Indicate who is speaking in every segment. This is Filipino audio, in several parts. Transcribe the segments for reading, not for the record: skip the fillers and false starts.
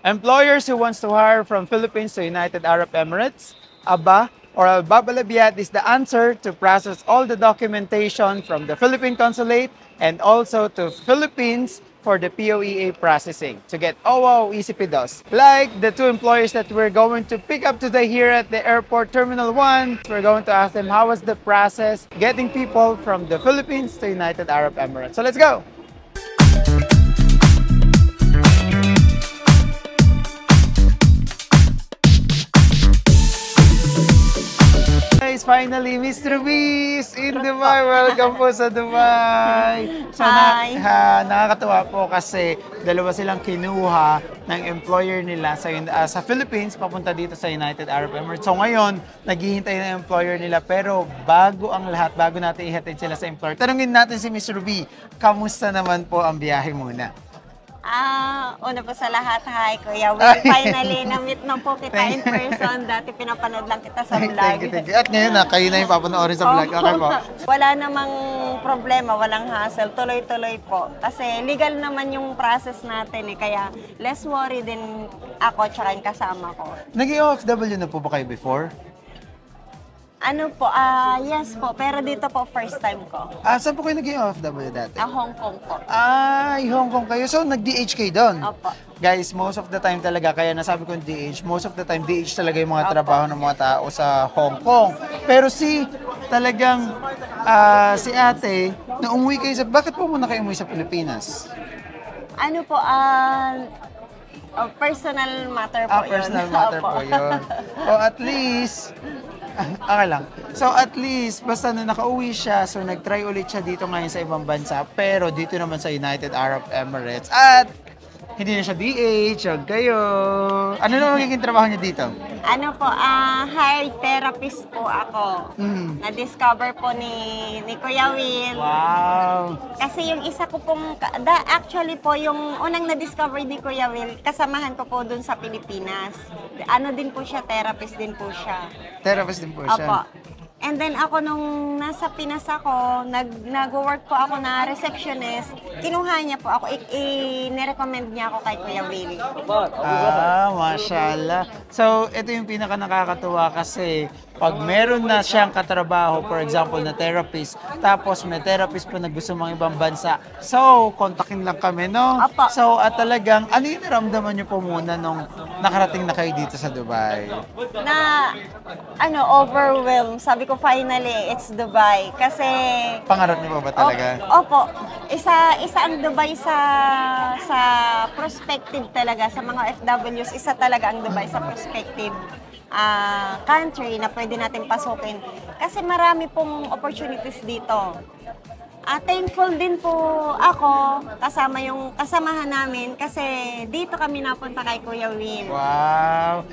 Speaker 1: Employers who wants to hire from Philippines to United Arab Emirates, ABA or Al-Babalabiyat is the answer to process all the documentation from the Philippine Consulate and also to Philippines for the POEA processing to get OWOW ECP-DOS. Like the two employers that we're going to pick up today here at the Airport Terminal 1, we're going to ask them how was the process getting people from the Philippines to United Arab Emirates. So let's go! Guys, finally, Mr. Beast in Dubai. Welcome po sa Dubai. So, nakakatuwa po kasi dalawa silang kinuha ng employer nila sa Philippines papunta dito sa United Arab Emirates. So ngayon, naghihintay na employer nila pero bago ang lahat, bago natin ihatid sila sa employer, tanungin natin si Mr. B, kamusta naman po ang biyahe muna?
Speaker 2: Una po sa lahat, hi Kuya Will. Finally, na-meet na po kita in person. Dati pinapanood lang kita sa vlog.
Speaker 1: Thank you. At ngayon kayo na yung papanoorin sa vlog. Okay po.
Speaker 2: Wala namang problema, walang hassle. Tuloy-tuloy po. Kasi legal naman yung process natin kaya less worry din ako tsaka yung kasama ko.
Speaker 1: Naging OFW na po ba kayo before?
Speaker 2: Yes po. Pero dito po, first time ko.
Speaker 1: Saan po kayo naging OFW dati?
Speaker 2: Hong Kong po.
Speaker 1: Hong Kong kayo. So, nag-DH kayo doon?
Speaker 2: Opo.
Speaker 1: Guys, most of the time talaga, kaya nasabi ko DH, most of the time DH talaga yung mga trabaho ng mga tao sa Hong Kong. Pero si ate, na umuwi kayo bakit po muna kayo umuwi sa Pilipinas?
Speaker 2: Personal matter po yun.
Speaker 1: Personal matter po yun. O at least, okay lang. So at least, basta na nakauwi siya, so nag-try ulit siya dito ngayon sa ibang bansa, pero dito naman sa United Arab Emirates. At hindi na siya DH, huwag kayo. Ano naman magiging trabaho niya dito?
Speaker 2: Hired therapist po ako. Na-discover po ni Kuya Will.
Speaker 1: Wow!
Speaker 2: Kasi yung isa ko pong, actually po, yung unang na-discover ni Kuya Will, kasamahan ko po dun sa Pilipinas. Din po siya, therapist din po siya.
Speaker 1: Therapist din po siya?
Speaker 2: Opo. And then ako nung nasa Pinas ako, nag-work po ako na receptionist, kinuha niya po ako, i-recommend niya ako kay Kuya Will.
Speaker 1: Mashallah. So, ito yung pinaka nakakatuwa kasi pag meron na siyang katrabaho, for example, na therapist, tapos may therapist po na gusto mga ibang bansa, so, kontakin lang kami, no?
Speaker 2: Opo.
Speaker 1: So, at talagang, ano yung naramdaman niyo po muna nung nakarating na kayo dito sa Dubai?
Speaker 2: Overwhelmed. Sabi ko, finally, it's Dubai. Kasi...
Speaker 1: Pangarap niyo ba talaga?
Speaker 2: Opo. Isa ang Dubai sa perspective talaga. Sa mga FWs, isa talaga ang Dubai sa perspective country na pwede natin pasukin. Kasi marami pong opportunities dito. Thankful din po ako kasamahan namin kasi dito kami napunta kay Kuya Will.
Speaker 1: Wow!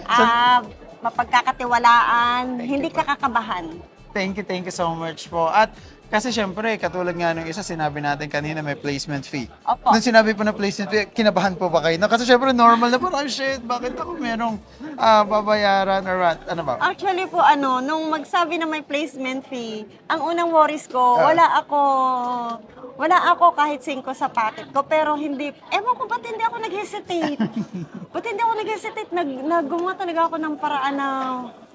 Speaker 2: Mapagkakatiwalaan, hindi kakakabahan.
Speaker 1: Thank you so much po. At kasi syempre, katulad nga nung isa, sinabi natin kanina may placement fee.
Speaker 2: Opo.
Speaker 1: Nung sinabi po na placement fee, kinabahan po ba kayo? Kasi syempre normal na parang, shit, bakit ako merong babayaran or what? Ano ba?
Speaker 2: Actually po, nung magsabi na may placement fee, ang unang worries ko, wala ako kahit 5 sa pocket ko, pero hindi, ewan ko, ba't hindi ako nag-hesitate? Ba't hindi ako nag-hesitate? Gumawa talaga ako ng paraan na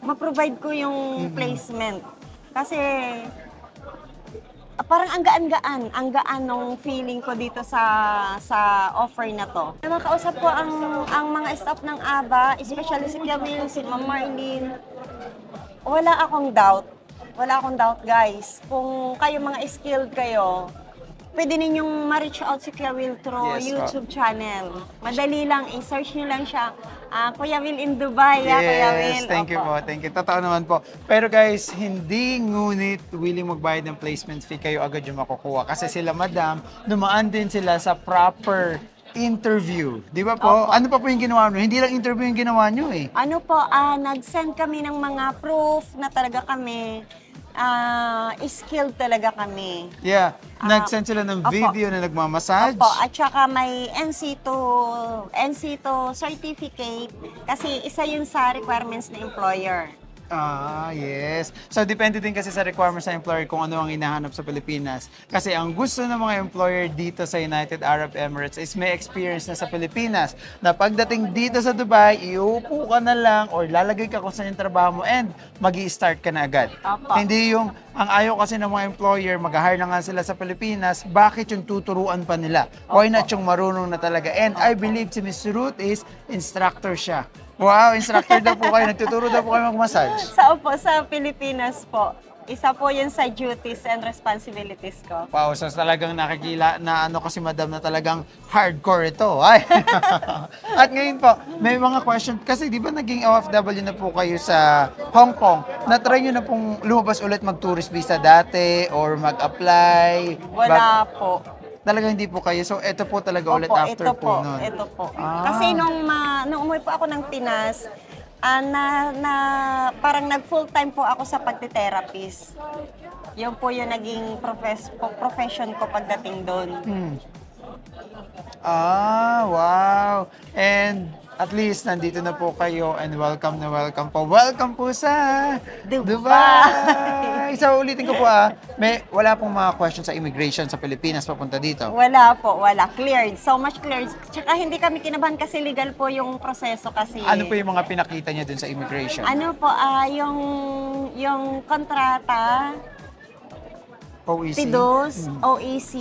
Speaker 2: ma-provide ko yung placement. Kasi, parang ang gaan nung feeling ko dito sa offer na to. Makausap ko ang mga staff ng ABA, especially si Kuya Will, si Ma'am Marlene. Wala akong doubt guys. Kung kayo mga skilled kayo, pwede ninyong ma-reach out si Kuya Will through YouTube channel. Madali lang, i-search nyo lang siya. Kuya Will in Dubai, Kuya Will.
Speaker 1: Thank you po, thank you. Totoo naman po. Pero guys, hindi ngunit willing magbayad ng placement fee kayo agad yung makukuha. Kasi sila madam, dumaan din sila sa proper interview. Di ba po?
Speaker 2: Opo.
Speaker 1: Ano pa po yung ginawa nyo? Hindi lang interview yung ginawa nyo eh.
Speaker 2: Nag-send kami ng mga proof na talaga kami skilled talaga kami.
Speaker 1: Yeah. Nag-send sila ng video na nagmamassage.
Speaker 2: Opo. At saka may NC2 certificate kasi isa yun sa requirements ng employer.
Speaker 1: Yes. So, depende din kasi sa requirements ng employer kung ano ang hinahanap sa Pilipinas. Kasi ang gusto ng mga employer dito sa United Arab Emirates is may experience na sa Pilipinas. Na pagdating dito sa Dubai, iupo ka na lang or lalagay ka kung saan yung trabaho mo and mag-i-start ka na agad.
Speaker 2: Opo.
Speaker 1: Hindi yung, ang ayaw kasi ng mga employer, mag-hire na nga sila sa Pilipinas, bakit yung tuturuan pa nila? Why not yung marunong na talaga? And I believe si Miss Ruth is instructor siya. Wow, instructor daw po kayo. Nagtuturo daw po kayo mag-massage.
Speaker 2: Sa Pilipinas po, isa po yun sa duties and responsibilities ko.
Speaker 1: Wow, so talagang nakikila na ano kasi madam na talagang hardcore ito. Ay. At ngayon po, may mga question. Kasi di ba naging OFW na po kayo sa Hong Kong? Na-try nyo na pong lumabas ulit mag-tourist visa dati or mag-apply?
Speaker 2: Wala po.
Speaker 1: Talagang hindi po kayo. So, ito po talaga ulit
Speaker 2: Opo,
Speaker 1: after
Speaker 2: ito
Speaker 1: po nun.
Speaker 2: Ito po.
Speaker 1: Ah.
Speaker 2: Kasi nung umuwi po ako ng Pinas, parang nag-full-time po ako sa pagte-therapist. Yun po yung naging profession ko pagdating doon.
Speaker 1: Wow. And at least nandito na po kayo and welcome na welcome po. Welcome po sa Dubai! So ulitin ko po wala pong mga questions sa immigration sa Pilipinas papunta dito.
Speaker 2: Wala po, wala. Cleared. So much cleared. Tsaka hindi kami kinabahan kasi legal po yung proseso kasi.
Speaker 1: Ano po yung mga pinakita niya dun sa immigration?
Speaker 2: Ano po, yung kontrata,
Speaker 1: OEC?
Speaker 2: TIDOS, OEC,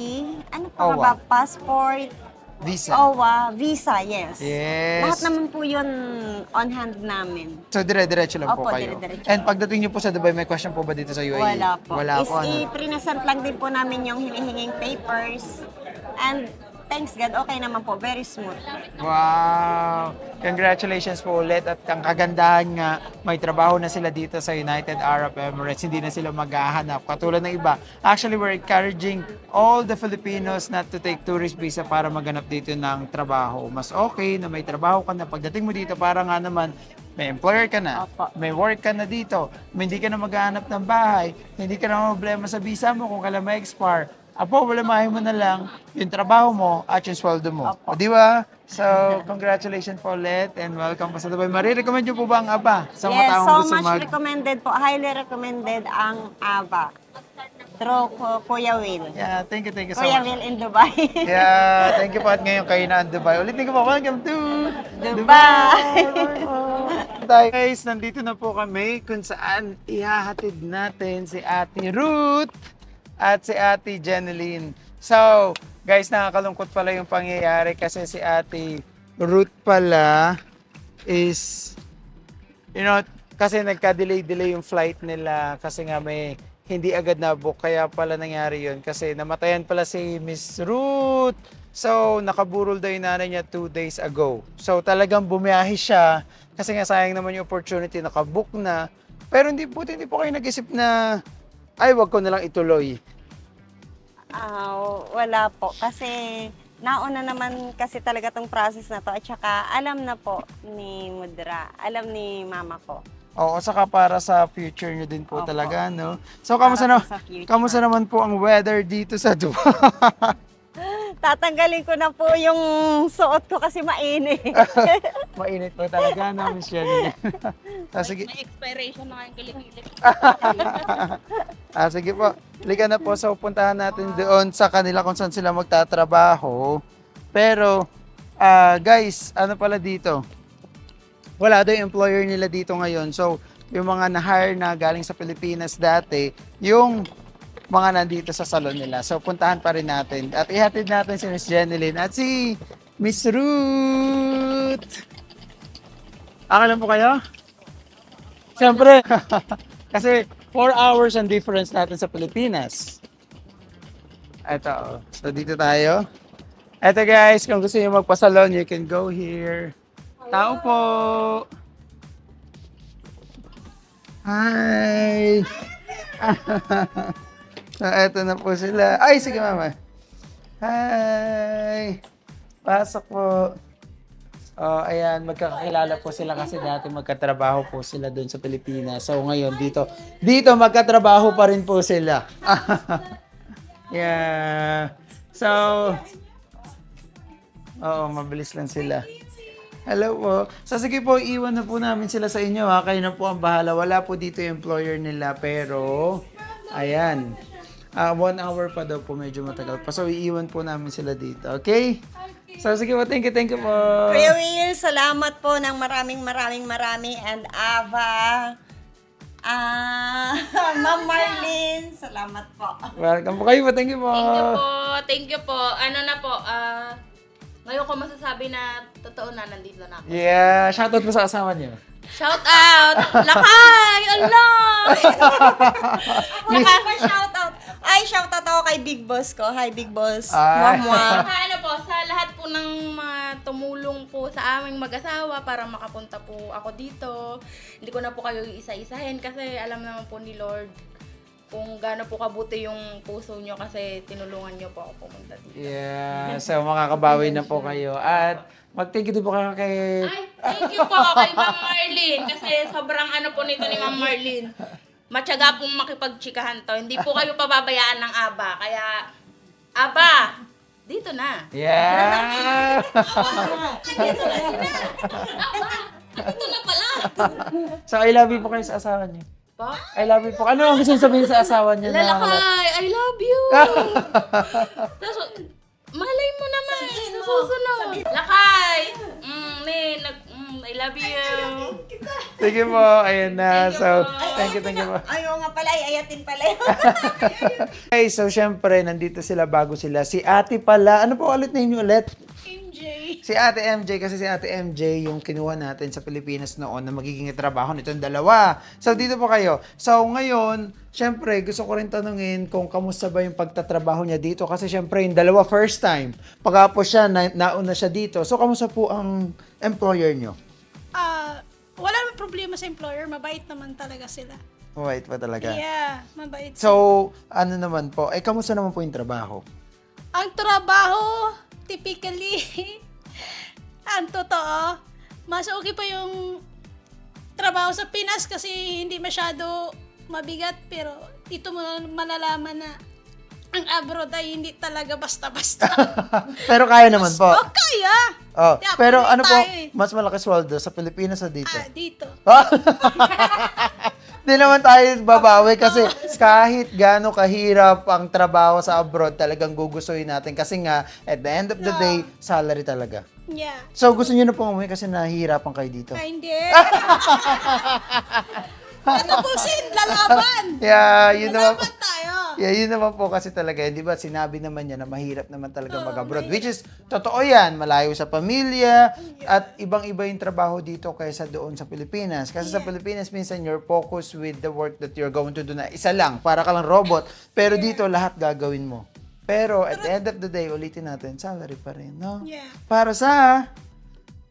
Speaker 2: ano po
Speaker 1: OWA.
Speaker 2: ba, passport,
Speaker 1: Visa?
Speaker 2: OWA, visa, yes.
Speaker 1: Yes.
Speaker 2: Lahat naman po yun on hand namin.
Speaker 1: So dire-diretso lang po
Speaker 2: Opo,
Speaker 1: kayo.
Speaker 2: dire-diretso.
Speaker 1: And pagdating niyo po sa Dubai, may question po ba dito sa UAE?
Speaker 2: Wala po.
Speaker 1: Wala po.
Speaker 2: I-present lang din po namin yung hinihinging papers. And thanks God, okay naman po. Very smooth.
Speaker 1: Wow! Congratulations po ulit at ang kagandahan nga, may trabaho na sila dito sa United Arab Emirates. Hindi na sila maghahanap. Katulad ng iba. Actually, we're encouraging all the Filipinos not to take tourist visa para maghanap dito ng trabaho. Mas okay na may trabaho ka na. Pagdating mo dito, para nga naman, may employer ka na,
Speaker 2: Opo.
Speaker 1: may work ka na dito, hindi ka na maghahanap ng bahay, hindi ka na problema sa visa mo kung kailan ma-expire. Apo, wala mo na lang yung trabaho mo at yung sweldo mo. O, di ba? So, congratulations po ulit and welcome po sa Dubai. Marirecommend nyo po ba ang ABA sa mga
Speaker 2: Yes,
Speaker 1: taong
Speaker 2: so
Speaker 1: gusto
Speaker 2: much recommended po. Highly recommended ang ABA. Through Kuya Will.
Speaker 1: Yeah, thank you so
Speaker 2: Kuya
Speaker 1: much.
Speaker 2: Will in Dubai.
Speaker 1: Yeah, thank you po at ngayon kayo na ang Dubai. Ulitin ko po, welcome to
Speaker 2: Dubai!
Speaker 1: Tayo guys, nandito na po kami kung saan ihahatid natin si Ate Ruth at si Ate Jeneline. So, guys, nakakalungkot pala yung pangyayari kasi si Ate Ruth pala is, kasi nagka-delay yung flight nila kasi nga may hindi agad na-book. Kaya pala nangyari yun kasi namatayan pala si Miss Ruth. So, nakaburol daw yung nanay niya 2 days ago. So, talagang bumiyahe siya kasi nga sayang naman yung opportunity, nakabook na. Pero hindi po kayo nag-isip na ay, wag ko na lang ituloy.
Speaker 2: Wala po. Kasi nauna naman kasi talaga tong process na to. At saka alam na po ni Mudra. Alam ni mama ko.
Speaker 1: Oo, saka para sa future nyo din po
Speaker 2: Opo.
Speaker 1: talaga, no? So,
Speaker 2: Para po sa future.
Speaker 1: kamusta naman po ang weather dito sa Dubai?
Speaker 2: Tatanggalin ko na po yung suot ko kasi mainit.
Speaker 1: Mainit po talaga, no, Miss Jenny? Sige.
Speaker 3: May expiration na yung kilikilip.
Speaker 1: Sige po. Lika na po. So, puntahan natin doon sa kanila kung saan sila magtatrabaho. Pero, guys, ano pala dito? Wala daw yung employer nila dito ngayon. So, yung mga na-hire na galing sa Pilipinas dati, yung mga nandito sa salon nila. So, puntahan pa rin natin. At ihatid natin si Miss Jeneline at si Miss Ruth. Akalan po kayo? Siyempre. Kasi 4 hours ang difference natin sa Pilipinas. Ito. So, dito tayo. Ito guys, kung gusto niyo magpasalon, you can go here. Tao po! Hi! So, eto na po sila. Ay, sige mama. Hi! Pasok po. Oh, ayan, magkakakilala po sila kasi dati magkatrabaho po sila doon sa Pilipinas. So, ngayon, dito magkatrabaho pa rin po sila. Yeah. So, oo, mabilis lang sila. Hello po. So sige po, iwan na po namin sila sa inyo ha. Kayo na po ang bahala. Wala po dito yung employer nila pero ayan. 1 hour pa daw po, medyo matagal pa. So iiwan po namin sila dito. Okay? So sige po, thank you po.
Speaker 2: Kuya Will, salamat po ng maraming and Ava. Ma'am Marlene, salamat po.
Speaker 1: Welcome po kayo po, thank you po.
Speaker 3: Thank you po. Ano na po, ngayon ko masasabi na totoo na nandito na ako.
Speaker 1: Yeah, shoutout po sa asawa niyo.
Speaker 3: Shout out! Lakay! Allah!
Speaker 2: Shout out. Ay, shout out ako kay Big Boss ko. Hi, Big Boss.
Speaker 1: Ay.
Speaker 2: Mwah.
Speaker 3: Saka ano po, sa lahat po ng mga tumulong po sa aming mag-asawa para makapunta po ako dito. Hindi ko na po kayo isa-isahin kasi alam naman po ni Lord kung gaano po kabuti yung puso nyo kasi tinulungan nyo po ako pumunta dito.
Speaker 1: Yeah, so makakabawi na po kayo. At mag-thank you din po kayo kay...
Speaker 3: Ay, thank you po kay Ma'am Marlene kasi sobrang ano po nito ni Ma'am Marlene. Matyaga pong makipagtsikahan to. Hindi po kayo pababayaan ng Aba. Kaya, Aba, dito na.
Speaker 1: Yeah!
Speaker 3: Dito na sila. Aba, dito na pala.
Speaker 1: So I love you po kayo sa asawa niyo.
Speaker 3: Pa?
Speaker 1: I love you po. Ano ang gusto niyo sabihin sa asawa niyo?
Speaker 3: Lalakay, I love you. Tapos, malay mo naman sa susunod. Lakay, I love you.
Speaker 1: Sige po, ayun na. So, thank you po.
Speaker 2: Ayaw nga pala, ayatin pala yun.
Speaker 1: Okay, so syempre, nandito sila bago sila. Si ate pala, ano po ulit name niyo ulit?
Speaker 3: MJ.
Speaker 1: Si Ate MJ, kasi si Ate MJ yung kinuha natin sa Pilipinas noon na magiging trabaho nitong dalawa. So, dito po kayo. So, ngayon, syempre, gusto ko rin tanungin kung kamusta ba yung pagtatrabaho niya dito. Kasi syempre, yung dalawa first time. Pagkapos siya, nauna siya dito. So, kamusta po ang employer niyo?
Speaker 4: Wala namang problema sa employer. Mabait naman talaga sila.
Speaker 1: Mabait pa talaga.
Speaker 4: Yeah, mabait.
Speaker 1: So, ano naman po? Kamusta naman po yung trabaho?
Speaker 4: Ang trabaho, typically, ang totoo, mas okay pa yung trabaho sa Pinas kasi hindi masyado mabigat. Pero dito mo malalaman na ang abroad ay hindi talaga basta-basta.
Speaker 1: Pero kaya naman po.
Speaker 4: Okay,
Speaker 1: Oh,
Speaker 4: Yeah,
Speaker 1: pero
Speaker 4: pwede
Speaker 1: ano po,
Speaker 4: tayo eh.
Speaker 1: mas malaki sweldo sa Pilipinas o dito?
Speaker 4: Dito.
Speaker 1: Di naman tayo babawi kasi kahit gaano kahirap ang trabaho sa abroad, talagang gugustuhin natin kasi nga, at the end of the day, salary talaga.
Speaker 4: Yeah.
Speaker 1: So, gusto niyo na pong umuwi kasi nahihirapan kayo dito?
Speaker 4: Hindi. Tapusin, lalaban.
Speaker 1: Yeah, yun naman po.
Speaker 4: Lalaban tayo.
Speaker 1: Yeah, yun naman po kasi talaga. Di ba, sinabi naman niya na mahirap naman talaga mag-abroad. Which is, totoo yan. Malayo sa pamilya. At ibang-iba yung trabaho dito kaysa doon sa Pilipinas. Kasi sa Pilipinas, minsan you're focused with the work that you're going to do na isa lang. Para ka lang robot. Pero dito, lahat gagawin mo. Pero at the end of the day, ulitin natin, salary pa rin, no?
Speaker 4: Yeah.
Speaker 1: Para sa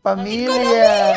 Speaker 1: pamilya.